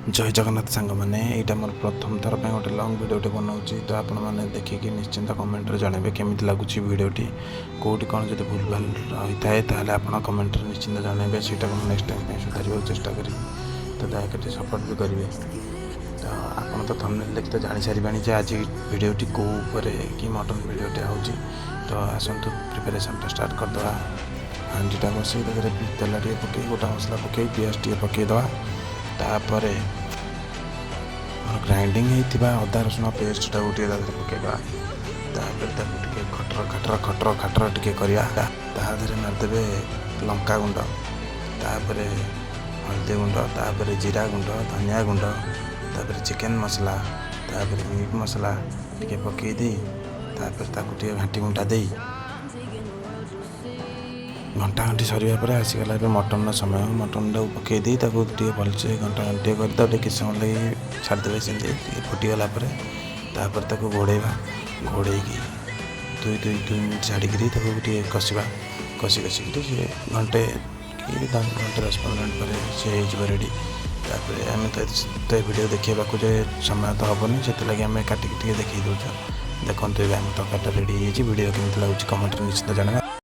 जय जगन्नाथ सांग मैंने यहाँ मोर प्रथम थर पर गोटे लंग भिडियोटे बनाऊँगी तो आपण मैंने देखिए निश्चिंत कमेंट जानवे केमी लगुच भिडियोटी कौटी कौन जो भूल भाल रही है आप कमेंट निश्चिंत जानवे से नेक्स्ट टाइम सुधार चेष्टा करी तो दयाकोरी सपोर्ट भी करेंगे। तो आप तो थंबनेल देखि तो जानी सारे आज भिडियोटी कौ कि मटन भिडियोटे हो तो आसतु प्रिपेरेसन स्टार्ट करदे। हांडीटा बसई तेल टे पकई गोटा मसला पकई पियाज टे पकईदे तापर ग्राइंडिंग होता अदा रसुण पेस्टा गोटे पकईदे खटर खटर खटर खटर टे करवा तादे मारिदेवे लंका गुंड तापर हल्दी गुंड तापर जीरा गुंड धनिया गुंड तापर चिकेन मसला तापर मीट मसला टे पकईदे तापर घाटी गुंटा दे घंटा घंटी सरिया पर आसीगला मटन समय मटन टाक पकईदे भलसे घंटा घंटे कर किस समय लगे छाड़देवे से फुटीगला तापर घोड़ेवा घोड़े दुई दुई दुई मिनट छाड़ी कषा कषि कषिकी सी घंटे कि घंटे 10-15 मिनट पर सी हो रेडी। तापर आम तो वीडियो देखा समय तो हेनी से आम काटिकी देखे दूँ। देखते आम तरकारीटा रेडी वीडियो केमी लगुच कमेंट निश्चित जानवा।